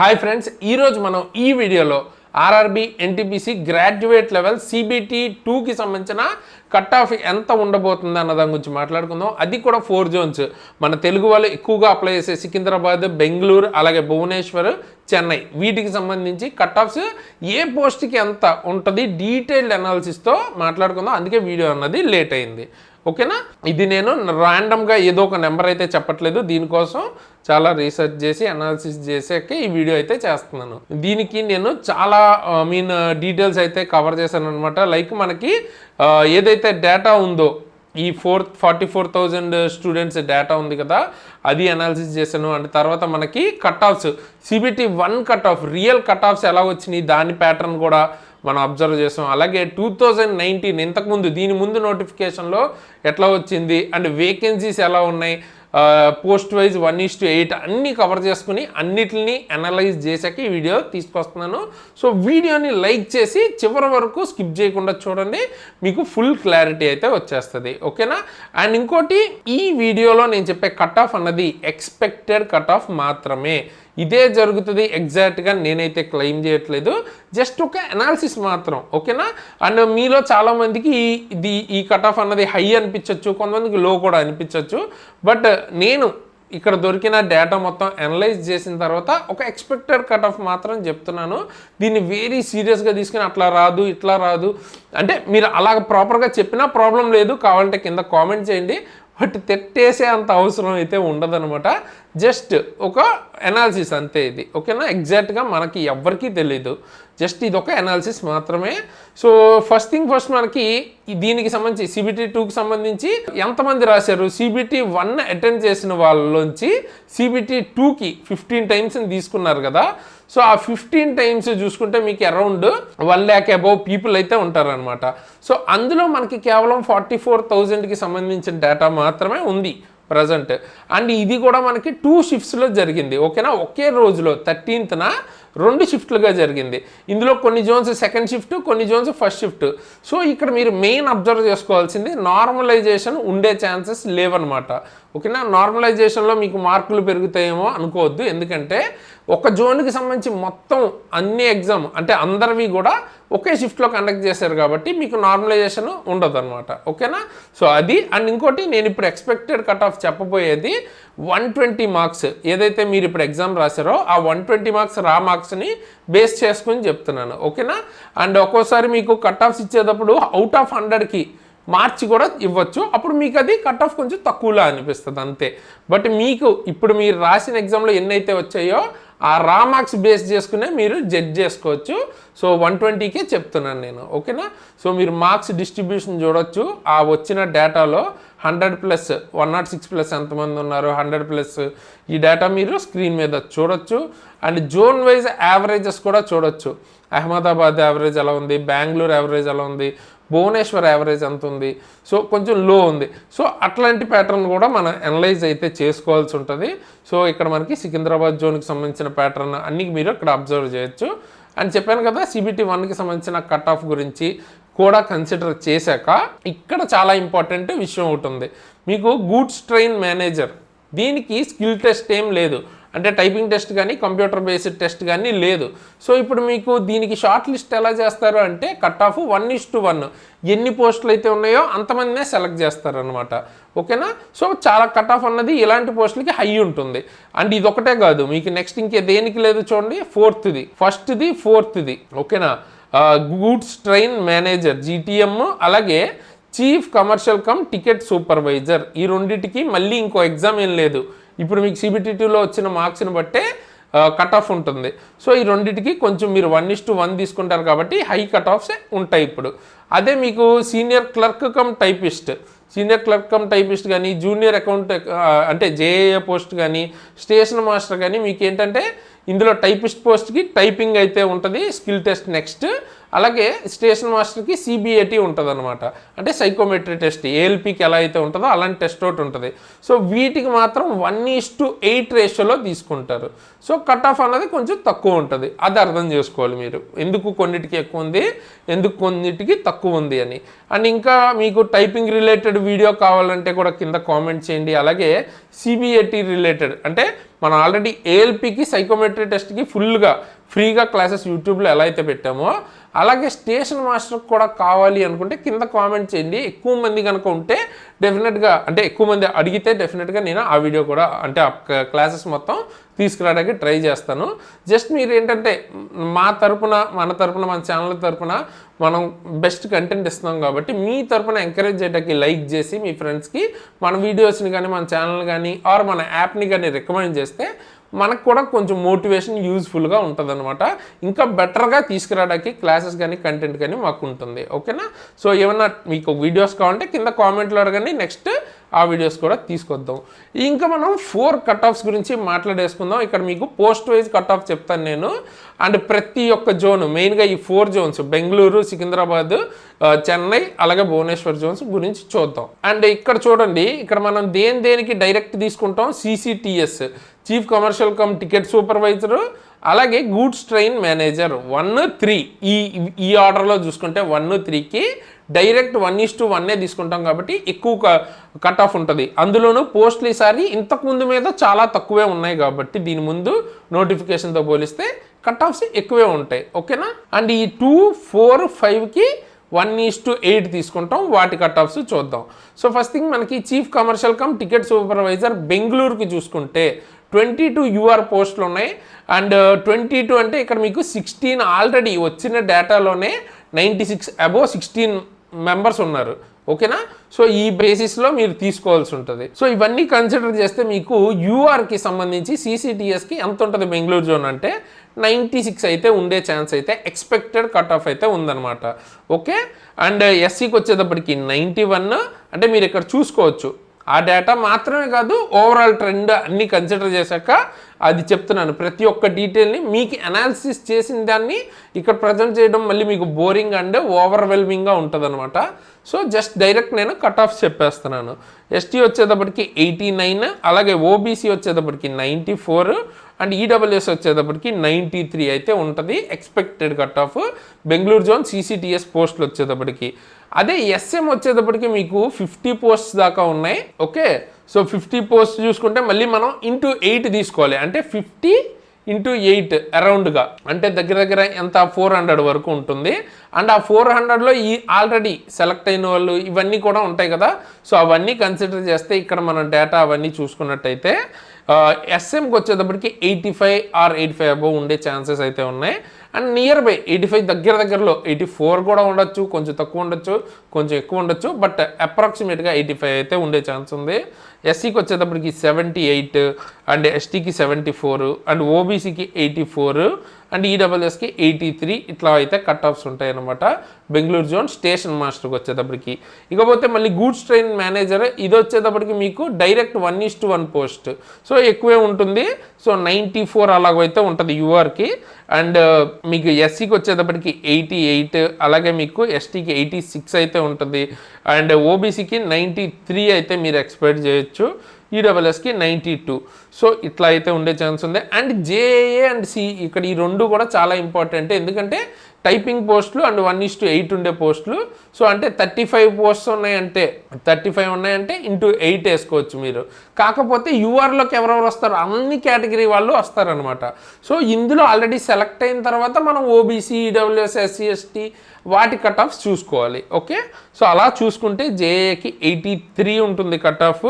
Hi friends, ఈరోజు మనం ఈ వీడియోలో RRB NTPC graduate level CBT 2కి సంబంధించిన కట్ ఆఫ్ ఎంత ఉండబోతుంది అన్న దాని గురించి మాట్లాడుకుందాం. అది కూడా 4 జోన్స్. మన తెలుగు వాళ్ళు ఎక్కువగా అప్లై చేసే సికింద్రాబాద్, బెంగళూరు, అలాగే భువనేశ్వర్, చెన్నై వీటికి సంబంధించి కట్ ఆఫ్స్ ఏ పోస్ట్కి ఎంత ఉంటుంది డీటెయిల్డ్ అనాలిసిస్తో మాట్లాడుకుందాం. అందుకే వీడియో అన్నది లేట్ అయింది. ఓకేనా? ఇది నేను ర్యాండమ్గా ఏదో ఒక నెంబర్ అయితే చెప్పట్లేదు. దీనికోసం చాలా రీసెర్చ్ చేసి అనాలిసిస్ చేసాక ఈ వీడియో అయితే చేస్తున్నాను. దీనికి నేను చాలా డీటెయిల్స్ అయితే కవర్ చేశాను అనమాట. లైక్ మనకి ఏదైతే డేటా ఉందో ఈ 44,000 స్టూడెంట్స్ డేటా ఉంది కదా, అది అనాలిసిస్ చేశాను. అండ్ తర్వాత మనకి cut offs CBT 1 cut off real cut offs ఎలా వచ్చినాయి దాని ప్యాటర్న్ కూడా మనం అబ్జర్వ్ చేసాం. అలాగే 2019 ఇంతకుముందు దీని ముందు నోటిఫికేషన్లో ఎట్లా వచ్చింది అండ్ వేకెన్సీస్ ఎలా ఉన్నాయి, పోస్ట్ వైజ్ 1:8 అన్నీ కవర్ చేసుకుని అన్నిటిని అనలైజ్ చేశాక ఈ వీడియో తీసుకొస్తున్నాను. సో వీడియోని లైక్ చేసి చివరి వరకు స్కిప్ చేయకుండా చూడండి, మీకు ఫుల్ క్లారిటీ అయితే వచ్చేస్తుంది. ఓకేనా? అండ్ ఇంకోటి, ఈ వీడియోలో నేను చెప్పే కట్ ఆఫ్ అన్నది ఎక్స్పెక్టెడ్ కట్ ఆఫ్ మాత్రమే. ఇదే జరుగుతుంది ఎగ్జాక్ట్గా నేనైతే క్లెయిమ్ చేయట్లేదు, జస్ట్ ఒక అనాలిసిస్ మాత్రం. ఓకేనా? అండ్ మీలో చాలామందికి ఈ కట్ ఆఫ్ అన్నది హై అనిపించవచ్చు, కొంతమందికి లో కూడా అనిపించవచ్చు. బట్ నేను ఇక్కడ దొరికిన డేటా మొత్తం అనలైజ్ చేసిన తర్వాత ఒక ఎక్స్పెక్టెడ్ కట్ ఆఫ్ మాత్రం చెప్తున్నాను. దీన్ని వెరీ సీరియస్గా తీసుకుని అట్లా రాదు ఇట్లా రాదు అంటే మీరు అలాగ ప్రాపర్గా చెప్పినా ప్రాబ్లం లేదు, కావాలంటే కింద కామెంట్ చేయండి. బట్ తెట్టేసే అంత అవసరం అయితే ఉండదనమాట. జస్ట్ ఒక అనాలిసిస్ అంతే ఇది. ఓకేనా? ఎగ్జాక్ట్గా మనకి ఎవ్వరికీ తెలీదు, జస్ట్ ఇది ఒక అనాలిసిస్ మాత్రమే. సో ఫస్ట్ థింగ్ ఫస్ట్, మనకి దీనికి సంబంధించి సిబిటి 2కి సంబంధించి ఎంతమంది రాశారు, సిబిటి 1 అటెండ్ చేసిన వాళ్ళలోంచి సిబిటి 2కి 15 టైమ్స్ తీసుకున్నారు కదా. సో ఆ 15 టైమ్స్ చూసుకుంటే మీకు అరౌండ్ 1 lakh అబౌవ్ పీపుల్ అయితే ఉంటారనమాట. సో అందులో మనకి కేవలం 44,000కి సంబంధించిన డేటా మాత్రమే ఉంది ప్రజెంట్. అండ్ ఇది కూడా మనకి 2 షిఫ్ట్స్లో జరిగింది. ఓకేనా? ఒకే రోజులో 13th 2 షిఫ్ట్లుగా జరిగింది. ఇందులో కొన్ని జోన్స్ సెకండ్ షిఫ్ట్, కొన్ని జోన్స్ ఫస్ట్ షిఫ్ట్. సో ఇక్కడ మీరు మెయిన్ అబ్జర్వ్ చేసుకోవాల్సింది నార్మలైజేషన్ ఉండే ఛాన్సెస్ లేవన్నమాట. ఓకేనా? నార్మలైజేషన్లో మీకు మార్కులు పెరుగుతాయేమో అనుకోవద్దు, ఎందుకంటే ఒక జోన్కి సంబంధించి మొత్తం అన్ని ఎగ్జామ్ అంటే అందరివి కూడా ఒకే షిఫ్ట్లో కండక్ట్ చేశారు కాబట్టి మీకు నార్మలైజేషన్ ఉండదు అనమాట. ఓకేనా? సో అది. అండ్ ఇంకోటి, నేను ఇప్పుడు ఎక్స్పెక్టెడ్ కట్ ఆఫ్ చెప్పబోయేది 120 మార్క్స్. ఏదైతే మీరు ఇప్పుడు ఎగ్జామ్ రాశారో ఆ 120 మార్క్స్ రా మార్క్స్ని బేస్ చేసుకుని చెప్తున్నాను. ఓకేనా? అండ్ ఒక్కోసారి మీకు కట్ ఆఫ్స్ ఇచ్చేటప్పుడు అవుట్ ఆఫ్ 100కి మార్చి కూడా ఇవ్వచ్చు, అప్పుడు మీకు అది కట్ ఆఫ్ కొంచెం తక్కువలా అనిపిస్తుంది అంతే. బట్ మీకు ఇప్పుడు మీరు రాసిన ఎగ్జామ్లో ఎన్నైతే వచ్చాయో ఆ రా మార్క్స్ బేస్ చేసుకునే మీరు జడ్జ్ చేసుకోవచ్చు. సో 120కే చెప్తున్నాను నేను. ఓకేనా? సో మీరు మార్క్స్ డిస్ట్రిబ్యూషన్ చూడొచ్చు. ఆ వచ్చిన డేటాలో 100+, 106+ ఎంతమంది ఉన్నారు, 100+, ఈ డేటా మీరు స్క్రీన్ మీద చూడొచ్చు. అండ్ జోన్ వైజ్ యావరేజెస్ కూడా చూడొచ్చు. అహ్మదాబాద్ యావరేజ్ ఎలా ఉంది, బెంగళూరు యావరేజ్ ఎలా ఉంది, భువనేశ్వర్ యావరేజ్ ఎంత ఉంది, సో కొంచెం లో ఉంది. సో అట్లాంటి ప్యాటర్న్ కూడా మనం అనలైజ్ అయితే చేసుకోవాల్సి ఉంటుంది. సో ఇక్కడ మనకి సికింద్రాబాద్ జోన్కి సంబంధించిన ప్యాటర్న్ అన్నీ మీరు ఇక్కడ అబ్జర్వ్ చేయొచ్చు. అని చెప్పాను కదా, సిబిటి 1కి సంబంధించిన కట్ ఆఫ్ గురించి కూడా కన్సిడర్ చేశాక ఇక్కడ చాలా ఇంపార్టెంట్ విషయం ఒకటి ఉంది. మీకు గూడ్స్ ట్రైన్ మేనేజర్ దీనికి స్కిల్ టెస్ట్ ఏం లేదు, అంటే టైపింగ్ టెస్ట్ కానీ కంప్యూటర్ బేస్డ్ టెస్ట్ కానీ లేదు. సో ఇప్పుడు మీకు దీనికి షార్ట్ లిస్ట్ ఎలా చేస్తారు అంటే కట్ ఆఫ్ 1:1 ఎన్ని పోస్టులు అయితే ఉన్నాయో అంతమందినే సెలెక్ట్ చేస్తారనమాట. ఓకేనా? సో చాలా కట్ ఆఫ్ అన్నది ఇలాంటి పోస్టులకి హై ఉంటుంది. అండ్ ఇది ఒకటే కాదు, మీకు నెక్స్ట్ ఇంకే దేనికి లేదు చూడండి, 4th, ఫస్ట్ది 4th. ఓకేనా? గూడ్స్ ట్రైన్ మేనేజర్ GTM, అలాగే chief commercial cum ticket supervisor, ఈ రెండింటికి మళ్ళీ ఇంకో ఎగ్జామ్ ఏం లేదు. ఇప్పుడు మీకు సిబిటి 2లో వచ్చిన మార్క్స్ని బట్టే కట్ ఆఫ్ ఉంటుంది. సో ఈ రెండింటికి కొంచెం మీరు 1:1 తీసుకుంటారు కాబట్టి హై కట్ ఆఫ్సే ఉంటాయి ఇప్పుడు. అదే మీకు సీనియర్ క్లర్క్ కమ్ టైపిస్ట్ కానీ, జూనియర్ అకౌంట్ అంటే JAA పోస్ట్ కానీ, స్టేషన్ మాస్టర్ కానీ మీకు ఏంటంటే ఇందులో టైపిస్ట్ పోస్ట్కి టైపింగ్ అయితే ఉంటుంది, స్కిల్ టెస్ట్ నెక్స్ట్. అలాగే స్టేషన్ మాస్టర్కి సిబిఏటి ఉంటుంది అనమాట, అంటే సైకోమెట్రీ టెస్ట్. ఏఎల్పికి ఎలా అయితే ఉంటుందో అలాంటి టెస్ట్ ఒకటి ఉంటుంది. సో వీటికి మాత్రం 1:8 రేషియోలో తీసుకుంటారు. సో కట్ ఆఫ్ అనేది కొంచెం తక్కువ ఉంటుంది. అది అర్థం చేసుకోవాలి మీరు, ఎందుకు కొన్నిటికి ఎక్కువ ఉంది, ఎందుకు కొన్నిటికి తక్కువ ఉంది అని. అండ్ ఇంకా మీకు టైపింగ్ రిలేటెడ్ వీడియో కావాలంటే కూడా కింద కామెంట్ చేయండి. అలాగే సిబిఏటి రిలేటెడ్, అంటే మనం ఆల్రెడీ ఏఎల్పికి సైకోమెట్రీ టెస్ట్కి ఫుల్గా ఫ్రీగా క్లాసెస్ యూట్యూబ్లో ఎలా అయితే పెట్టామో, అలాగే స్టేషన్ మాస్టర్కి కూడా కావాలి అనుకుంటే కింద కామెంట్ చేయండి. ఎక్కువ మంది కనుక ఉంటే డెఫినెట్గా, అంటే ఎక్కువ మంది అడిగితే డెఫినెట్గా నేను ఆ వీడియో కూడా, అంటే ఆ క్లాసెస్ మొత్తం తీసుకురావడానికి ట్రై చేస్తాను. జస్ట్ మీరు ఏంటంటే మన తరపున మన ఛానల్ తరపున మనం బెస్ట్ కంటెంట్ ఇస్తున్నాం కాబట్టి మీ తరపున ఎంకరేజ్ చేయడానికి లైక్ చేసి మీ ఫ్రెండ్స్కి మన వీడియోస్ని కానీ మన ఛానల్ కానీ ఆర్ మన యాప్ని కానీ రికమెండ్ చేస్తే మనకు కూడా కొంచెం మోటివేషన్ యూజ్ఫుల్గా ఉంటుంది అనమాట. ఇంకా బెటర్గా తీసుకురావడానికి క్లాసెస్ కానీ కంటెంట్ కానీ మాకు ఉంటుంది. ఓకేనా? సో ఏమన్నా మీకు వీడియోస్ కావాలంటే కింద కామెంట్లో అడగండి, నెక్స్ట్ ఆ వీడియోస్ కూడా తీసుకొద్దాం. ఇంకా మనం 4 కట్ ఆఫ్స్ గురించి మాట్లాడేసుకుందాం. ఇక్కడ మీకు పోస్ట్ వైజ్ కట్ ఆఫ్ చెప్తాను నేను. అండ్ ప్రతి ఒక్క జోన్, మెయిన్గా ఈ 4 జోన్స్ బెంగళూరు, సికింద్రాబాద్, చెన్నై, అలాగే భువనేశ్వర్ జోన్స్ గురించి చూద్దాం. అండ్ ఇక్కడ చూడండి, ఇక్కడ మనం దేనికి డైరెక్ట్ తీసుకుంటాం, CCTS chief commercial cum ticket supervisor, అలాగే గూడ్స్ ట్రైన్ మేనేజర్ 1, 3 ఈ ఆర్డర్లో చూసుకుంటే 1, 3కి డైరెక్ట్ 1:1 తీసుకుంటాం కాబట్టి ఎక్కువ కట్ ఆఫ్ ఉంటుంది. అందులోనూ పోస్టులు ఈసారి ఇంతకుముందు మీద చాలా తక్కువే ఉన్నాయి కాబట్టి దీని ముందు నోటిఫికేషన్తో పోలిస్తే కట్ ఆఫ్స్ ఎక్కువే ఉంటాయి. ఓకేనా? అండ్ ఈ 2, 4, 5కి 1:8 తీసుకుంటాం. వాటి కట్ ఆఫ్స్ చూద్దాం. సో ఫస్ట్ థింగ్ మనకి chief commercial cum ticket supervisor బెంగళూరుకి చూసుకుంటే 22 UR పోస్టులు ఉన్నాయి. అండ్ 22 అంటే ఇక్కడ మీకు 16 ఆల్రెడీ వచ్చిన డేటాలోనే 96 అబోవ్ 16 మెంబర్స్ ఉన్నారు. ఓకేనా? సో ఈ బేసిస్లో మీరు తీసుకోవాల్సి ఉంటుంది. సో ఇవన్నీ కన్సిడర్ చేస్తే మీకు యూఆర్కి సంబంధించి CCTSకి ఎంత ఉంటుంది బెంగళూరు జోన్ అంటే 96 అయితే ఉండే ఛాన్స్ అయితే ఎక్స్పెక్టెడ్ కట్ ఆఫ్ అయితే ఉందన్నమాట. ఓకే? అండ్ ఎస్సీకి వచ్చేటప్పటికి 91, అంటే మీరు ఇక్కడ చూసుకోవచ్చు. ఆ డేటా మాత్రమే కాదు, ఓవరాల్ ట్రెండ్ అన్నీ కన్సిడర్ చేశాక అది చెప్తున్నాను. ప్రతి ఒక్క డీటెయిల్ని మీకు అనాలిసిస్ చేసిన దాన్ని ఇక్కడ ప్రజెంట్ చేయడం మళ్ళీ మీకు బోరింగ్ అండ్ ఓవర్వెల్మింగ్గా ఉంటుంది అనమాట. సో జస్ట్ డైరెక్ట్ నేను కట్ ఆఫ్ చెప్పేస్తున్నాను. ఎస్టీ వచ్చేటప్పటికి 89, అలాగే ఓబీసీ వచ్చేటప్పటికి 94, అండ్ ఈడబ్ల్యూఎస్ వచ్చేటప్పటికి 93 అయితే ఉంటుంది expected cut of Bengaluru zone CCTS పోస్టులు వచ్చేటప్పటికి. అదే ఎస్ఎం వచ్చేటప్పటికి మీకు 50 పోస్ట్స్ దాకా ఉన్నాయి. ఓకే? సో 50 పోస్ట్ చూసుకుంటే మళ్ళీ మనం *8 తీసుకోవాలి, అంటే 50 × 8 అరౌండ్గా, అంటే దగ్గర ఎంత 400 వరకు ఉంటుంది. అండ్ ఆ 400లో ఈ ఆల్రెడీ సెలెక్ట్ అయిన వాళ్ళు ఇవన్నీ కూడా ఉంటాయి కదా. సో అవన్నీ కన్సిడర్ చేస్తే ఇక్కడ మనం డేటా అవన్నీ చూసుకున్నట్టయితే ఎస్ఎంకి వచ్చేటప్పటికి 85 or 85 అబోవ్ ఉండే ఛాన్సెస్ అయితే ఉన్నాయి. అండ్ నియర్ బై 85 దగ్గరలో 84 కూడా ఉండొచ్చు, కొంచెం తక్కువ ఉండొచ్చు, కొంచెం ఎక్కువ ఉండొచ్చు, బట్ అప్రాక్సిమేట్గా 85 అయితే ఉండే ఛాన్స్ ఉంది. ఎస్సీకి వచ్చేటప్పటికి 78, అండ్ ఎస్టీకి 74, అండ్ ఓబీసీకి 84, అండ్ ఈడబ్ల్యూఎస్కి 83. ఇట్లా అయితే కట్ ఆఫ్స్ ఉంటాయి అన్నమాట బెంగళూరు జోన్ స్టేషన్ మాస్టర్కి వచ్చేటప్పటికి. ఇకపోతే మళ్ళీ గూడ్స్ ట్రైన్ మేనేజర్, ఇది వచ్చేటప్పటికి మీకు డైరెక్ట్ 1:1 పోస్ట్, సో ఎక్కువే ఉంటుంది. సో 94 అలాగైతే ఉంటుంది యూఆర్కి. అండ్ మీకు ఎస్సీకి వచ్చేటప్పటికి 88, అలాగే మీకు ఎస్టీకి 86 అయితే ఉంటుంది. అండ్ ఓబీసీకి 93 అయితే మీరు ఎక్స్పెక్ట్ చేయొచ్చు, ఈడబ్ల్యూఎస్కి 92. సో ఇట్లా అయితే ఉండే ఛాన్స్ ఉంది. అండ్ జేఏ అండ్ సి, ఇక్కడ ఈ రెండు కూడా చాలా ఇంపార్టెంట్, ఎందుకంటే టైపింగ్ పోస్టులు అండ్ 1:8 ఉండే పోస్టులు. సో అంటే 35 పోస్ట్స్ ఉన్నాయంటే 35 ఉన్నాయంటే *8 వేసుకోవచ్చు మీరు. కాకపోతే యూఆర్లోకి ఎవరెవరు వస్తారు, అన్ని కేటగిరీ వాళ్ళు వస్తారనమాట. సో ఇందులో ఆల్రెడీ సెలెక్ట్ అయిన తర్వాత మనం ఓబీసీ, ఈడబ్ల్యూఎస్, ఎస్సీ, ఎస్టీ వాటి కట్ ఆఫ్స్ చూసుకోవాలి. ఓకే? సో అలా చూసుకుంటే జేఏకి 83 ఉంటుంది కట్ ఆఫ్,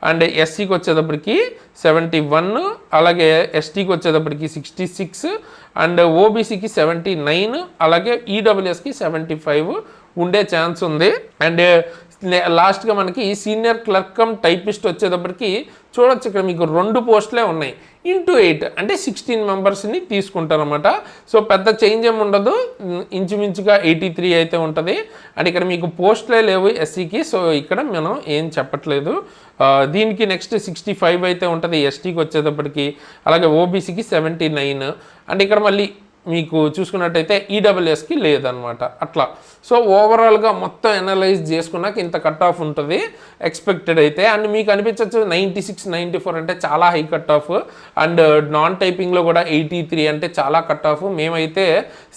అండ్ ఎస్సీకి వచ్చేటప్పటికి 71, అలాగే ఎస్టీకి వచ్చేటప్పటికి 66, అండ్ ఓబీసీకి 79, అలాగే ఈడబ్ల్యూఎస్కి 75 ఉండే ఛాన్స్ ఉంది. అండ్ లాస్ట్గా మనకి సీనియర్ క్లర్క్ కమ్ టైపిస్ట్ వచ్చేటప్పటికి చూడొచ్చు, ఇక్కడ మీకు 2 పోస్టులే ఉన్నాయి. *8 అంటే 16 మెంబర్స్ని తీసుకుంటారన్నమాట. సో పెద్ద చేంజ్ ఏమి ఉండదు, ఇంచుమించుగా 83 అయితే ఉంటుంది. అండ్ ఇక్కడ మీకు పోస్టులే లేవు ఎస్సీకి, సో ఇక్కడ మనం ఏం చెప్పట్లేదు. దీనికి నెక్స్ట్ 65 అయితే ఉంటుంది ఎస్టీకి వచ్చేటప్పటికి, అలాగే ఓబీసీకి 79. అండ్ ఇక్కడ మళ్ళీ మీకు చూసుకున్నట్టయితే ఈడబ్ల్యూఎస్కి లేదనమాట అట్లా. సో ఓవరాల్గా మొత్తం అనలైజ్ చేసుకున్నాక ఇంత కట్ ఆఫ్ ఉంటుంది ఎక్స్పెక్టెడ్ అయితే. అండ్ మీకు అనిపించవచ్చు 96, 94 అంటే చాలా high cut off, and non టైపింగ్లో కూడా 83 అంటే చాలా కట్ ఆఫ్. మేమైతే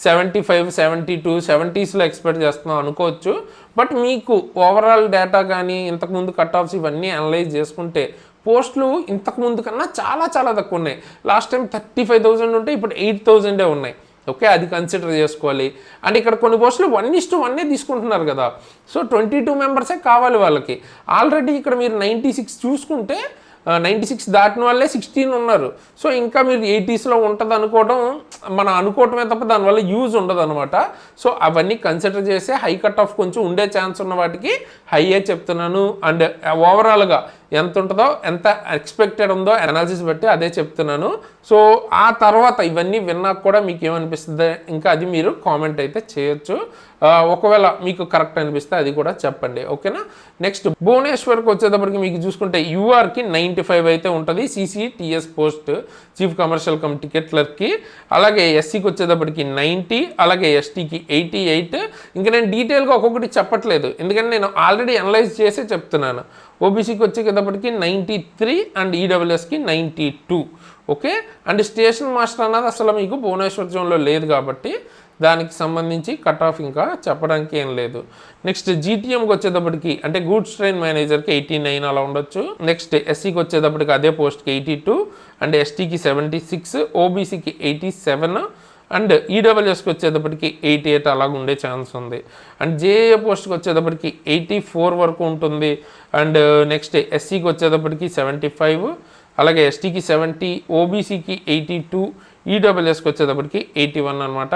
75, 72, 70స్లో ఎక్స్పెక్ట్ చేస్తున్నాం అనుకోవచ్చు. బట్ మీకు ఓవరాల్ డేటా కానీ ఇంతకుముందు కట్ ఆఫ్స్ ఇవన్నీ అనలైజ్ చేసుకుంటే పోస్టులు ఇంతకుముందు కన్నా చాలా చాలా తక్కువ ఉన్నాయి. లాస్ట్ టైం 35,000 ఉంటే ఇప్పుడు 8,000 ఉన్నాయి. ఓకే, అది కన్సిడర్ చేసుకోవాలి. అండ్ ఇక్కడ కొన్ని పోస్టులు 1:1 తీసుకుంటున్నారు కదా. సో 22 మెంబర్సే కావాలి వాళ్ళకి. ఆల్రెడీ ఇక్కడ మీరు 96 చూసుకుంటే 96 దాటిన వాళ్ళే 16 ఉన్నారు. సో ఇంకా మీరు 80స్లో ఉంటుంది అనుకోవడం మనం అనుకోవటమే తప్ప దానివల్ల యూజ్ ఉండదు అనమాట. సో అవన్నీ కన్సిడర్ చేసి హై కట్ ఆఫ్ కొంచెం ఉండే ఛాన్స్ ఉన్న వాటికి హైయే చెప్తున్నాను. అండ్ ఓవరాల్గా ఎంత ఉంటుందో ఎంత ఎక్స్పెక్టెడ్ ఉందో అనాలిసిస్ బట్టి అదే చెప్తున్నాను. సో ఆ తర్వాత ఇవన్నీ విన్నాక కూడా మీకు ఏమనిపిస్తుంది ఇంకా అది మీరు కామెంట్ అయితే చేయొచ్చు. ఒకవేళ మీకు కరెక్ట్ అనిపిస్తే అది కూడా చెప్పండి, ఓకేనా. నెక్స్ట్ భువనేశ్వర్కి వచ్చేటప్పటికి మీకు చూసుకుంటే యూఆర్కి 95 అయితే ఉంటుంది CCTS post, chief commercial cum ticket క్లర్క్కి. అలాగే ఎస్సీకి వచ్చేటప్పటికి 90, అలాగే ఎస్టీకి 88. ఇంకా నేను డీటెయిల్గా ఒక్కొక్కటి చెప్పట్లేదు ఎందుకంటే నేను ఆల్రెడీ అనలైజ్ చేసే చెప్తున్నాను. ఓబీసీకి వచ్చేటప్పటికి 93 అండ్ ఈడబ్ల్యూఎస్కి 92. ఓకే, అండ్ స్టేషన్ మాస్టర్ అన్నది అసలు మీకు భువనేశ్వర్ జోన్లో లేదు కాబట్టి దానికి సంబంధించి కట్ ఆఫ్ ఇంకా చెప్పడానికి ఏం లేదు. నెక్స్ట్ జీటీఎంకి వచ్చేటప్పటికి అంటే గూడ్స్ ట్రైన్ మేనేజర్కి 89 అలా ఉండొచ్చు. నెక్స్ట్ ఎస్సీకి వచ్చేటప్పటికి అదే పోస్ట్కి 82, అండ్ ఎస్టీకి 76, ఓబీసీకి 87, అండ్ ఈడబ్ల్యూఎస్కి వచ్చేటప్పటికి 88 అలాగ ఉండే ఛాన్స్ ఉంది. అండ్ జేఏ పోస్ట్కి వచ్చేటప్పటికి 84 వరకు ఉంటుంది. అండ్ నెక్స్ట్ ఎస్సీకి వచ్చేటప్పటికి 75, అలాగే ఎస్టీకి 70, ఓబీసీకి 82, ఈడబ్ల్యూఎస్కి వచ్చేటప్పటికి 81 అనమాట.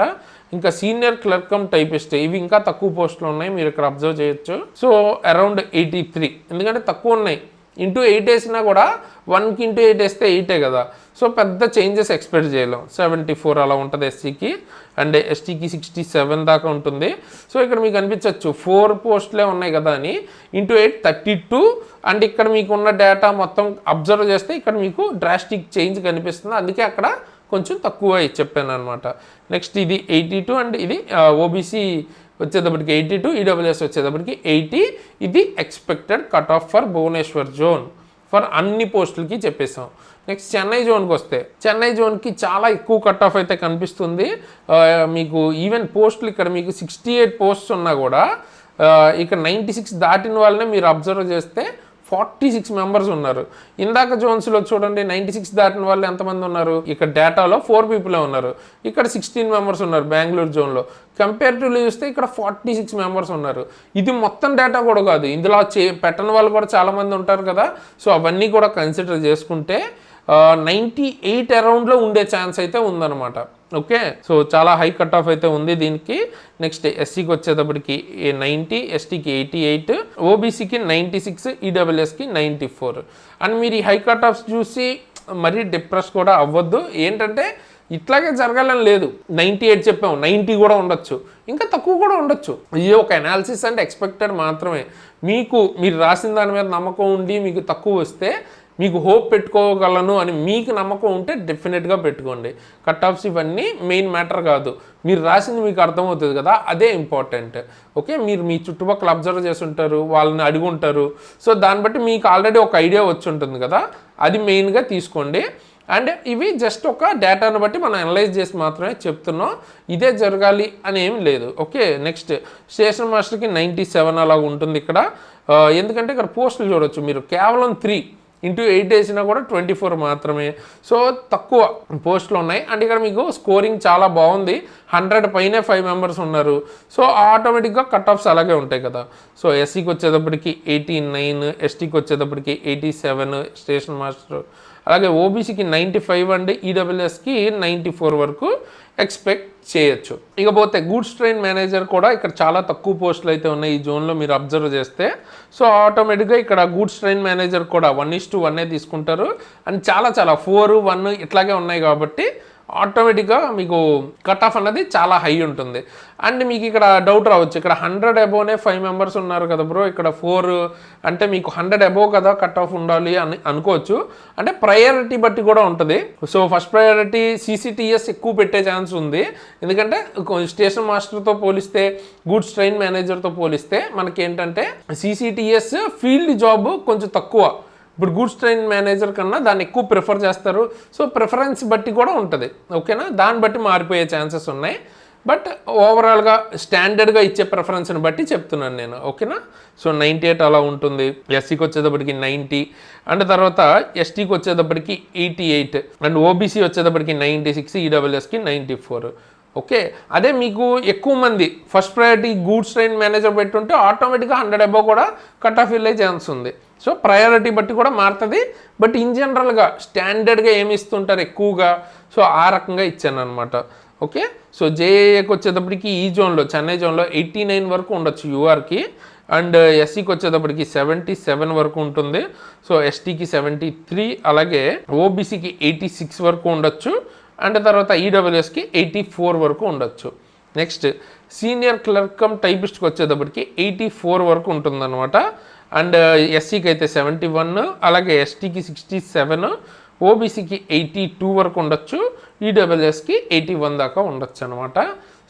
ఇంకా సీనియర్ క్లర్క్ కమ్ టైపిస్ట్ ఇవి ఇంకా తక్కువ పోస్టులు ఉన్నాయి, మీరు ఇక్కడ అబ్జర్వ్ చేయొచ్చు. సో అరౌండ్ 83 ఎందుకంటే తక్కువ ఉన్నాయి. ఇంటూ 8 వేసినా కూడా 1కి ఇంటూ 8 వేస్తే 8 కదా. సో పెద్ద చేంజెస్ ఎక్స్పెక్ట్ చేయలేం. 74 అలా ఉంటుంది ఎస్సీకి, అండ్ ఎస్టీకి 67 దాకా ఉంటుంది. సో ఇక్కడ మీకు అనిపించవచ్చు 4 పోస్టులే ఉన్నాయి కదా అని. ఇంటూ 8 32. అండ్ ఇక్కడ మీకు ఉన్న డేటా మొత్తం అబ్జర్వ్ చేస్తే ఇక్కడ మీకు డ్రాస్టిక్ చేంజ్ కనిపిస్తుంది, అందుకే అక్కడ కొంచెం తక్కువ చెప్పాను అనమాట. నెక్స్ట్ ఇది 82 అండ్ ఇది ఓబీసీ వచ్చేటప్పటికి 82, ఈడబ్ల్యూఎస్ వచ్చేటప్పటికి 80. ఇది expected cut off for Bhubaneswar zone for అన్ని పోస్టులకి చెప్పేసాం. నెక్స్ట్ చెన్నై జోన్కి వస్తే చెన్నై జోన్కి చాలా ఎక్కువ కట్ ఆఫ్ అయితే కనిపిస్తుంది. మీకు ఈవెన్ పోస్టులు ఇక్కడ మీకు 68 పోస్ట్స్ ఉన్నా కూడా ఇక్కడ 96 దాటిన వాళ్ళనే మీరు అబ్జర్వ్ చేస్తే 46 మెంబర్స్ ఉన్నారు. ఇందాక జోన్స్లో చూడండి 96 దాటిన వాళ్ళు ఎంతమంది ఉన్నారు, ఇక్కడ డేటాలో 4 పీపులే ఉన్నారు. ఇక్కడ 16 మెంబర్స్ ఉన్నారు బెంగళూరు జోన్లో. కంపేరిటివ్లీ చూస్తే ఇక్కడ 46 మెంబర్స్ ఉన్నారు. ఇది మొత్తం డేటా కూడా కాదు, ఇందులో పెట్టని వాళ్ళు కూడా చాలామంది ఉంటారు కదా. సో అవన్నీ కూడా కన్సిడర్ చేసుకుంటే 98 అరౌండ్లో ఉండే ఛాన్స్ అయితే ఉందన్నమాట. ఓకే, సో చాలా హై కట్ ఆఫ్ అయితే ఉంది దీనికి. నెక్స్ట్ ఎస్సీకి వచ్చేటప్పటికి 90, ఎస్టీకి 88, ఓబీసీకి 96, ఈడబ్ల్యూఎస్కి 94. అండ్ మీరు ఈ హై కట్ ఆఫ్స్ చూసి మరీ డిప్రెస్ కూడా అవ్వద్దు. ఏంటంటే ఇట్లాగే జరగాలని లేదు. 98 చెప్పాము, 90 కూడా ఉండొచ్చు, ఇంకా తక్కువ కూడా ఉండొచ్చు. ఇది ఒక అనాలిసిస్ అంటే ఎక్స్పెక్టెడ్ మాత్రమే. మీరు రాసిన దాని మీద నమ్మకం ఉండి మీకు తక్కువ వస్తే మీకు హోప్ పెట్టుకోగలను అని మీకు నమ్మకం ఉంటే డెఫినెట్గా పెట్టుకోండి. కట్ ఆఫ్స్ ఇవన్నీ మెయిన్ మ్యాటర్ కాదు, మీరు రాసింది మీకు అర్థమవుతుంది కదా, అదే ఇంపార్టెంట్. ఓకే, మీరు మీ చుట్టుపక్కల అబ్జర్వ్ చేసి ఉంటారు, వాళ్ళని అడిగి ఉంటారు. సో దాన్ని బట్టి మీకు ఆల్రెడీ ఒక ఐడియా వచ్చి ఉంటుంది కదా, అది మెయిన్గా తీసుకోండి. అండ్ ఇవి జస్ట్ ఒక డేటాను బట్టి మనం అనలైజ్ చేసి మాత్రమే చెప్తున్నాం, ఇదే జరగాలి అని ఏం లేదు. ఓకే, నెక్స్ట్ స్టేషన్ మాస్టర్కి 97 అలా ఉంటుంది ఇక్కడ. ఎందుకంటే ఇక్కడ పోస్టులు చూడవచ్చు మీరు, కేవలం 3 ఇంటూ 8 వేసినా కూడా 24 మాత్రమే. సో తక్కువ పోస్టులు ఉన్నాయి. అండ్ ఇక్కడ మీకు స్కోరింగ్ చాలా బాగుంది, 100 పైనే 5 మెంబర్స్ ఉన్నారు. సో ఆటోమేటిక్గా కట్ ఆఫ్స్ అలాగే ఉంటాయి కదా. సో ఎస్సీకి వచ్చేటప్పటికి 89, ఎస్టీకి వచ్చేటప్పటికి 87 స్టేషన్ మాస్టర్, అలాగే ఓబీసీకి 95 అండ్ ఈడబ్ల్యూఎస్కి 94 వరకు ఎక్స్పెక్ట్ చేయొచ్చు. ఇకపోతే గూడ్స్ ట్రైన్ మేనేజర్ కూడా ఇక్కడ చాలా తక్కువ పోస్టులు అయితే ఉన్నాయి ఈ జోన్లో మీరు అబ్జర్వ్ చేస్తే. సో ఆటోమేటిక్గా ఇక్కడ గూడ్స్ ట్రైన్ మేనేజర్ కూడా 1:1 తీసుకుంటారు. అండ్ చాలా 4, 1 ఇట్లాగే ఉన్నాయి కాబట్టి ఆటోమేటిక్గా మీకు కట్ ఆఫ్ అన్నది చాలా హై ఉంటుంది. అండ్ మీకు ఇక్కడ డౌట్ రావచ్చు, ఇక్కడ 100 అబోవ్నే 5 మెంబర్స్ ఉన్నారు కదా బ్రో, ఇక్కడ 4 అంటే మీకు 100 అబోవ్ కదా కట్ ఆఫ్ ఉండాలి అని అనుకోవచ్చు. అంటే ప్రయారిటీ బట్టి కూడా ఉంటుంది. సో ఫస్ట్ ప్రయారిటీ CCTS ఎక్కువ పెట్టే ఛాన్స్ ఉంది. ఎందుకంటే స్టేషన్ మాస్టర్తో పోలిస్తే, గూడ్స్ ట్రైన్ మేనేజర్తో పోలిస్తే మనకి ఏంటంటే CCTS ఫీల్డ్ జాబ్ కొంచెం తక్కువ. ఇప్పుడు గూడ్స్ ట్రైన్ మేనేజర్ కన్నా దాన్ని ఎక్కువ ప్రిఫర్ చేస్తారు. సో ప్రిఫరెన్స్ బట్టి కూడా ఉంటుంది, ఓకేనా, దాన్ని బట్టి మారిపోయే ఛాన్సెస్ ఉన్నాయి. బట్ ఓవరాల్గా స్టాండర్డ్గా ఇచ్చే ప్రిఫరెన్స్ని బట్టి చెప్తున్నాను నేను, ఓకేనా. సో 98 అలా ఉంటుంది. ఎస్సీకి వచ్చేటప్పటికి 90, అండ్ తర్వాత ఎస్టీకి వచ్చేటప్పటికి 88, అండ్ ఓబీసీ వచ్చేటప్పటికి 96, ఈడబ్ల్యూఎస్కి 94. ఓకే, అదే మీకు ఎక్కువ మంది first priority goods train manager పెట్టుంటే ఆటోమేటిక్గా 100 అబోవ్ కూడా కట్ ఆఫ్ వెళ్ళే ఛాన్స్ ఉంది. సో ప్రయారిటీ బట్టి కూడా మారుతుంది. బట్ ఇన్ జనరల్గా స్టాండర్డ్గా ఏమి ఇస్తుంటారు ఎక్కువగా, సో ఆ రకంగా ఇచ్చాను అనమాట. ఓకే, సో జేఏకి వచ్చేటప్పటికి ఈ జోన్లో, చెన్నై జోన్లో 89 వరకు ఉండొచ్చు యూఆర్కి, అండ్ ఎస్సీకి వచ్చేటప్పటికి 77 వరకు ఉంటుంది. సో ఎస్టీకి 73, అలాగే ఓబీసీకి 86 వరకు ఉండొచ్చు, అండ్ తర్వాత ఈడబ్ల్యూఎస్కి 84 వరకు ఉండొచ్చు. నెక్స్ట్ సీనియర్ క్లర్క్ కమ్ టైపిస్ట్కి వచ్చేటప్పటికి 84 వరకు ఉంటుందన్నమాట. అండ్ ఎస్సీకి అయితే 71, అలాగే ఎస్టీకి 67, ఓబీసీకి 82 వరకు ఉండొచ్చు, ఈడబ్ల్యూఎస్కి 81 దాకా ఉండొచ్చు అనమాట.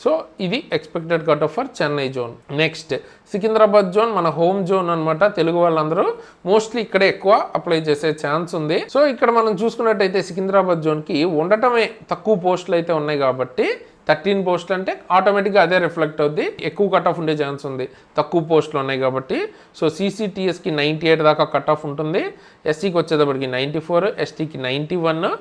సో ఇది expected cut off for Chennai zone. Next Secunderabad zone మన హోమ్ జోన్ అనమాట. తెలుగు వాళ్ళందరూ మోస్ట్లీ ఇక్కడే ఎక్కువ అప్లై చేసే ఛాన్స్ ఉంది. సో ఇక్కడ మనం చూసుకున్నట్టయితే సికింద్రాబాద్ జోన్కి ఉండటమే తక్కువ పోస్టులు అయితే ఉన్నాయి కాబట్టి 13 పోస్టులు అంటే ఆటోమేటిక్గా అదే రిఫ్లెక్ట్ అవుద్ది, ఎక్కువ కట్ ఆఫ్ ఉండే ఛాన్స్ ఉంది, తక్కువ పోస్టులు ఉన్నాయి కాబట్టి. సో CCTSకి 98 దాకా కట్ ఆఫ్ ఉంటుంది, ఎస్సీకి వచ్చేటప్పటికి 94, ఎస్టీకి 91,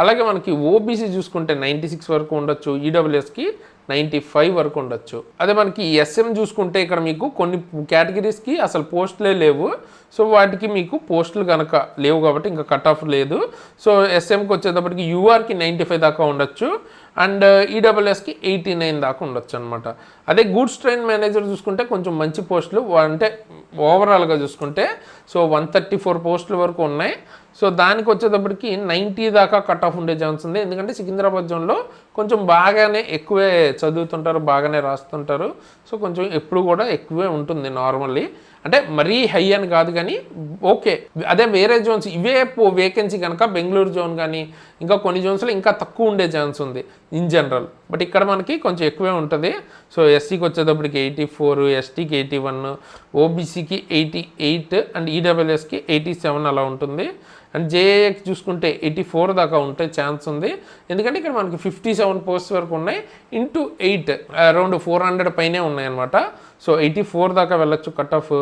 అలాగే మనకి ఓబీసీ చూసుకుంటే 96 వరకు ఉండొచ్చు, ఈడబ్ల్యూఎస్కి 95 వరకు ఉండొచ్చు. అదే మనకి ఎస్ఎం చూసుకుంటే ఇక్కడ మీకు కొన్ని కేటగిరీస్కి అసలు పోస్టులే లేవు. సో వాటికి మీకు పోస్టులు కనుక లేవు కాబట్టి ఇంకా కట్ ఆఫ్ లేదు. సో ఎస్ఎంకి వచ్చేటప్పటికి యూఆర్కి 95 దాకా ఉండొచ్చు, అండ్ ఈడబ్ల్యూఎస్కి 89 దాకా ఉండొచ్చు అనమాట. అదే గూడ్స్ ట్రైన్ మేనేజర్ చూసుకుంటే కొంచెం మంచి పోస్టులు, అంటే ఓవరాల్గా చూసుకుంటే సో 134 పోస్టుల వరకు ఉన్నాయి. సో దానికి వచ్చేటప్పటికి 90 దాకా కట్ ఆఫ్ ఉండే ఛాన్స్ ఉంది. ఎందుకంటే సికింద్రాబాద్ జోన్లో కొంచెం బాగానే ఎక్కువే చదువుతుంటారు, బాగానే రాస్తుంటారు. సో కొంచెం ఎప్పుడు కూడా ఎక్కువే ఉంటుంది నార్మల్లీ, అంటే మరీ హై అని కాదు కానీ ఓకే. అదే వేరే జోన్స్ ఇవే వేకెన్సీ కనుక బెంగళూరు జోన్ కానీ ఇంకా కొన్ని జోన్స్లో ఇంకా తక్కువ ఉండే ఛాన్స్ ఉంది ఇన్ జనరల్. బట్ ఇక్కడ మనకి కొంచెం ఎక్కువే ఉంటుంది. సో ఎస్సీకి వచ్చేటప్పటికి 84, ఎస్టీకి 81, ఓబీసీకి 88, అండ్ ఈడబ్ల్యూఎస్కి 87 అలా ఉంటుంది. అండ్ జేఏకి చూసుకుంటే 84 దాకా ఉంటే ఛాన్స్ ఉంది. ఎందుకంటే ఇక్కడ మనకి 57 పోస్ట్ వరకు ఉన్నాయి, ఇంటూ 8 అరౌండ్ 400 పైనే ఉన్నాయన్నమాట. సో 84 దాకా వెళ్ళొచ్చు కట్ ఆఫ్.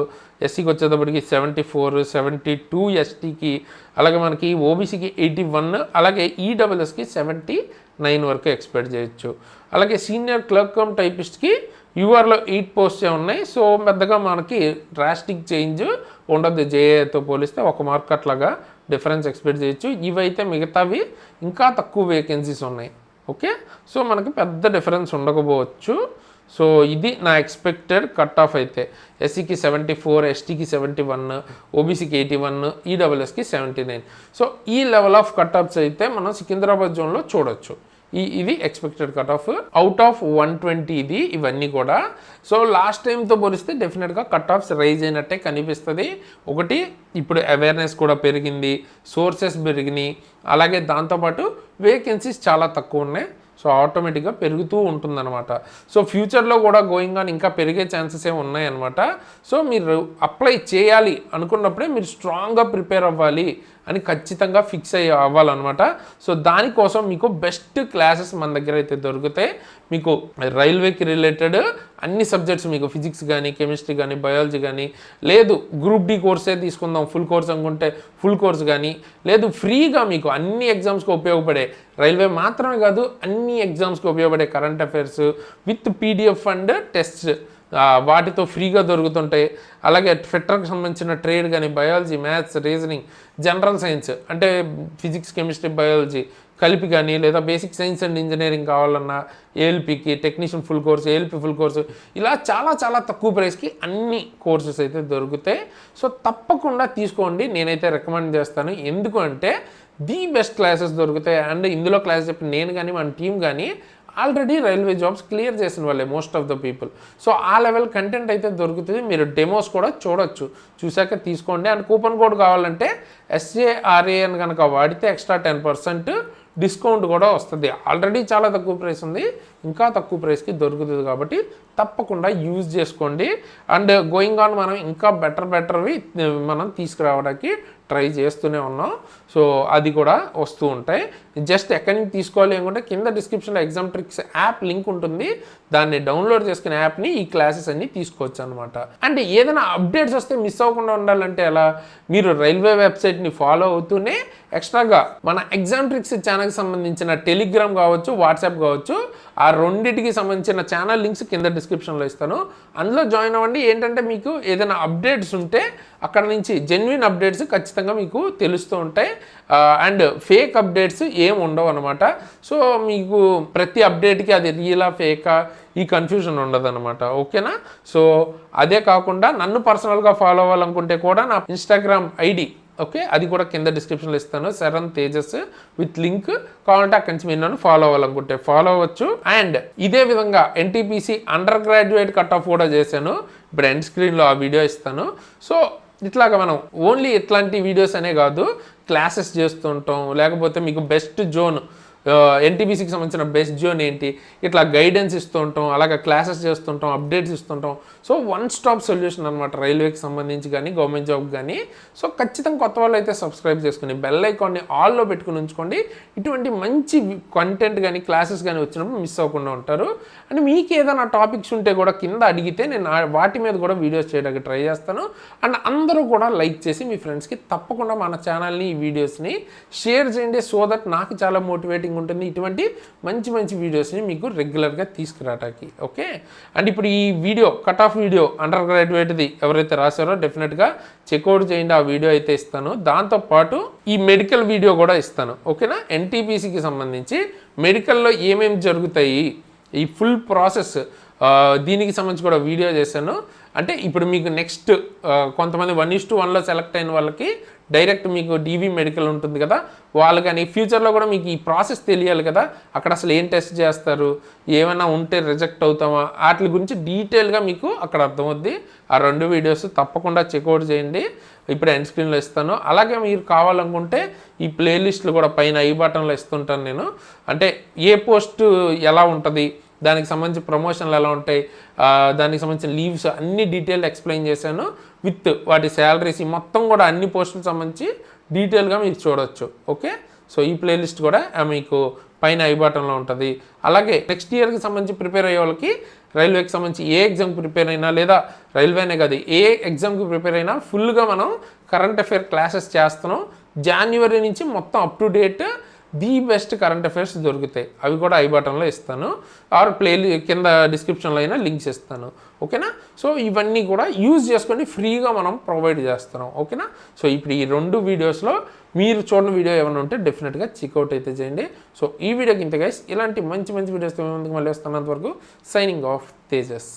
ఎస్సీకి వచ్చేటప్పటికి 74, 72 ఎస్టీకి, అలాగే మనకి ఓబీసీకి 81, అలాగే ఈడబ్ల్యూఎస్కి 79 వరకు ఎక్స్పెక్ట్ చేయొచ్చు. అలాగే సీనియర్ క్లర్క్ కమ్ టైపిస్ట్కి యూఆర్లో 8 పోస్టే ఉన్నాయి. సో పెద్దగా మనకి డ్రాస్టిక్ చేంజ్ ఉండదు, జేఏతో పోలిస్తే 1 మార్క్ అట్లాగా డిఫరెన్స్ ఎక్స్పెక్ట్ చేయొచ్చు. ఇవైతే మిగతావి ఇంకా తక్కువ వేకెన్సీస్ ఉన్నాయి. ఓకే, సో మనకి పెద్ద డిఫరెన్స్ ఉండకపోవచ్చు. సో ఇది నా ఎక్స్పెక్టెడ్ కట్ ఆఫ్ అయితే. ఎస్సీకి 74, ఎస్టీకి 71, ఓబీసీకి 81, ఈడబ్ల్యూఎస్కి 79. సో ఈ లెవెల్ ఆఫ్ కట్ ఆఫ్స్ అయితే మనం సికింద్రాబాద్ జోన్లో చూడొచ్చు. ఇది expected cut of out of 120 ఇది, ఇవన్నీ కూడా. సో లాస్ట్ టైంతో పోలిస్తే డెఫినెట్గా కట్ ఆఫ్స్ రైజ్ అయినట్టే కనిపిస్తుంది. ఒకటి ఇప్పుడు అవేర్నెస్ కూడా పెరిగింది, సోర్సెస్ పెరిగినాయి, అలాగే దాంతోపాటు వేకెన్సీస్ చాలా తక్కువ ఉన్నాయి. సో ఆటోమేటిక్గా పెరుగుతూ ఉంటుందన్నమాట. సో ఫ్యూచర్లో కూడా గోయింగ్ ఆన్ ఇంకా పెరిగే ఛాన్సెస్ ఏమి ఉన్నాయన్నమాట. సో మీరు అప్లై చేయాలి అనుకున్నప్పుడే మీరు స్ట్రాంగ్గా ప్రిపేర్ అవ్వాలి అని ఖచ్చితంగా ఫిక్స్ అవ్వాలన్నమాట. సో దానికోసం మీకు బెస్ట్ క్లాసెస్ మన దగ్గర అయితే దొరుకుతాయి. మీకు రైల్వేకి రిలేటెడ్ అన్ని సబ్జెక్ట్స్, మీకు ఫిజిక్స్ కానీ, కెమిస్ట్రీ కానీ, బయాలజీ కానీ, లేదు గ్రూప్ డి కోర్సే తీసుకుందాం ఫుల్ కోర్స్ అనుకుంటే ఫుల్ కోర్స్ కానీ, లేదు ఫ్రీగా మీకు అన్ని ఎగ్జామ్స్కి ఉపయోగపడే, రైల్వే మాత్రమే కాదు అన్ని ఎగ్జామ్స్కి ఉపయోగపడే current affairs with PDF and test వాటితో ఫ్రీగా దొరుకుతుంటాయి. అలాగే ఫిట్టర్కి సంబంధించిన ట్రేడ్ కానీ, biology, maths, reasoning, general science అంటే ఫిజిక్స్, కెమిస్ట్రీ, బయాలజీ కలిపి కానీ, లేదా బేసిక్ సైన్స్ అండ్ ఇంజనీరింగ్ కావాలన్నా ఏఎల్పికి technician full course, ALP full course, ఇలా చాలా చాలా తక్కువ ప్రైస్కి అన్ని కోర్సెస్ అయితే దొరుకుతాయి. సో తప్పకుండా తీసుకోండి, నేనైతే రికమెండ్ చేస్తాను. ఎందుకు అంటే ది బెస్ట్ క్లాసెస్ దొరుకుతాయి. అండ్ ఇందులో క్లాస్ చెప్పి నేను కానీ మన టీం కానీ ఆల్రెడీ రైల్వే జాబ్స్ క్లియర్ చేసిన వాళ్ళే most of the people. So ఆ లెవెల్ కంటెంట్ అయితే దొరుకుతుంది. మీరు డెమోస్ కూడా చూడొచ్చు, చూసాక తీసుకోండి. అండ్ కూపన్ కోడ్ కావాలంటే SJRA అని కనుక వాడితే ఎక్స్ట్రా 10% డిస్కౌంట్ కూడా వస్తుంది. ఆల్రెడీ చాలా తక్కువ ప్రైస్ ఉంది, ఇంకా తక్కువ ప్రైస్కి దొరుకుతుంది కాబట్టి తప్పకుండా యూజ్ చేసుకోండి. అండ్ గోయింగ్ ఆన్ మనం ఇంకా బెటర్వి మనం తీసుకురావడానికి ట్రై చేస్తూనే ఉన్నాం. సో అది కూడా వస్తూ ఉంటాయి. జస్ట్ ఎక్కడి నుంచి తీసుకోవాలి అనుకుంటే కింద డిస్క్రిప్షన్లో ఎగ్జామ్ ట్రిక్స్ యాప్ లింక్ ఉంటుంది, దాన్ని డౌన్లోడ్ చేసుకునే యాప్ని ఈ క్లాసెస్ అన్ని తీసుకోవచ్చు అనమాట. అండ్ ఏదైనా అప్డేట్స్ వస్తే మిస్ అవ్వకుండా ఉండాలంటే ఎలా, మీరు రైల్వే వెబ్సైట్ని ఫాలో అవుతూనే ఎక్స్ట్రాగా మన ఎగ్జామ్ ట్రిక్స్ ఛానల్కి సంబంధించిన టెలిగ్రామ్ కావచ్చు, వాట్సాప్ కావచ్చు, ఆ రెండింటికి సంబంధించిన ఛానల్ లింక్స్ కింద డిస్క్రిప్షన్లో ఇస్తాను. అందులో జాయిన్ అవ్వండి. ఏంటంటే మీకు ఏదైనా అప్డేట్స్ ఉంటే అక్కడ నుంచి జెన్యున్ అప్డేట్స్ ఖచ్చితంగా మీకు తెలుస్తూ ఉంటాయి. అండ్ ఫేక్ అప్డేట్స్ ఏం ఉండవు అనమాట. సో మీకు ప్రతి అప్డేట్కి అది రియలా ఫేకా ఈ కన్ఫ్యూజన్ ఉండదు అనమాట. ఓకేనా? సో అదే కాకుండా నన్ను పర్సనల్గా ఫాలో అవ్వాలనుకుంటే కూడా నా ఇన్స్టాగ్రామ్ ఐడి ఓకే, అది కూడా కింద డిస్క్రిప్షన్లో ఇస్తాను, శరణ్ తేజస్ విత్ లింక్. కావాలంటే అక్కడి నుంచి మీరు నన్ను ఫాలో అవ్వాలనుకుంటే ఫాలో అవ్వచ్చు. అండ్ ఇదే విధంగా NTPC under graduate cut off కూడా చేశాను, ఇప్పుడు ఎండ్ స్క్రీన్లో ఆ వీడియో ఇస్తాను. సో ఇట్లాగా మనం ఓన్లీ ఇట్లాంటి వీడియోస్ అనే కాదు, క్లాసెస్ చేస్తుంటాం, లేకపోతే మీకు బెస్ట్ జోన్ NTPCకి సంబంధించిన బెస్ట్ జోన్ ఏంటి, ఇట్లా గైడెన్స్ ఇస్తూ ఉంటాం, అలాగే క్లాసెస్ చేస్తుంటాం, అప్డేట్స్ ఇస్తుంటాం. సో వన్ స్టాప్ సొల్యూషన్ అనమాట రైల్వేకి సంబంధించి కానీ గవర్నమెంట్ జాబ్ కానీ. సో ఖచ్చితంగా కొత్త వాళ్ళు అయితే సబ్స్క్రైబ్ చేసుకుని బెల్ ఐకాన్ని ఆల్లో పెట్టుకుని ఉంచుకోండి. ఇటువంటి మంచి కంటెంట్ కానీ క్లాసెస్ కానీ వచ్చినప్పుడు మిస్ అవ్వకుండా ఉంటారు. అండ్ మీకు ఏదైనా టాపిక్స్ ఉంటే కూడా కింద అడిగితే నేను వాటి మీద కూడా వీడియోస్ చేయడానికి ట్రై చేస్తాను. అండ్ అందరూ కూడా లైక్ చేసి మీ ఫ్రెండ్స్కి తప్పకుండా మన ఛానల్ని ఈ వీడియోస్ని షేర్ చేయండి. సో దట్ నాకు చాలా మోటివేటింగ్ ఉంటుంది ఇటువంటి మంచి వీడియోస్ని మీకు రెగ్యులర్గా తీసుకురావడానికి. ఓకే, అండ్ ఇప్పుడు ఈ video cut off video under గ్రాడ్యుయేట్ది ఎవరైతే రాశారో డెఫినెట్గా చెక్అవుట్ చేయండి, ఆ వీడియో అయితే ఇస్తాను. దాంతోపాటు ఈ మెడికల్ వీడియో కూడా ఇస్తాను. ఓకేనా? NTPCకి సంబంధించి మెడికల్లో ఏమేమి జరుగుతాయి, ఈ ఫుల్ ప్రాసెస్, దీనికి సంబంధించి కూడా వీడియో చేశాను. అంటే ఇప్పుడు మీకు నెక్స్ట్ కొంతమంది 1:1లో సెలెక్ట్ అయిన వాళ్ళకి డైరెక్ట్ మీకు DV మెడికల్ ఉంటుంది కదా, వాళ్ళు కానీ ఫ్యూచర్లో కూడా మీకు ఈ ప్రాసెస్ తెలియాలి కదా, అక్కడ అసలు ఏం టెస్ట్ చేస్తారు, ఏమైనా ఉంటే రిజెక్ట్ అవుతామా, వాటి గురించి డీటెయిల్గా మీకు అక్కడ అర్థమవుద్ది. ఆ 2 వీడియోస్ తప్పకుండా చెక్అవుట్ చేయండి, ఇప్పుడు ఎండ్ స్క్రీన్లో ఇస్తాను. అలాగే మీరు కావాలనుకుంటే ఈ ప్లేలిస్ట్లు కూడా పైన ఐ బటన్లో ఇస్తుంటాను నేను. అంటే ఏ పోస్ట్ ఎలా ఉంటుంది, దానికి సంబంధించి ప్రమోషన్లు ఎలా ఉంటాయి, దానికి సంబంధించిన లీవ్స్ అన్ని డీటెయిల్ ఎక్స్ప్లెయిన్ చేశాను విత్ వాటి శాలరీస్ మొత్తం కూడా అన్ని పోస్టులకు సంబంధించి డీటెయిల్గా మీరు చూడవచ్చు. ఓకే, సో ఈ ప్లేలిస్ట్ కూడా మీకు పైన ఐ బటన్లో ఉంటుంది. అలాగే నెక్స్ట్ ఇయర్కి సంబంధించి ప్రిపేర్ అయ్యే వాళ్ళకి రైల్వేకి సంబంధించి ఏ ఎగ్జామ్కి ప్రిపేర్ అయినా, లేదా రైల్వేనే కాదు ఏ ఎగ్జామ్కి ప్రిపేర్ అయినా ఫుల్గా మనం కరెంట్ అఫైర్ క్లాసెస్ చేస్తున్నాం. జనవరి నుంచి మొత్తం up to date the best current affairs దొరుకుతాయి, అవి కూడా ఐ బటన్లో ఇస్తాను, ఆర్ కింద డిస్క్రిప్షన్లో అయినా లింక్స్ ఇస్తాను. ఓకేనా? సో ఇవన్నీ కూడా యూజ్ చేసుకొని ఫ్రీగా మనం ప్రొవైడ్ చేస్తున్నాం. ఓకేనా? సో ఇప్పుడు ఈ 2 వీడియోస్లో మీరు చూడని వీడియో ఏమైనా ఉంటే డెఫినెట్గా చెక్అవుట్ అయితే చేయండి. సో ఈ వీడియోకి ఇంత గైస్, ఇలాంటి మంచి వీడియోస్ ముందుకు మళ్ళీ వస్తున్నంత వరకు సైనింగ్ ఆఫ్ తేజస్.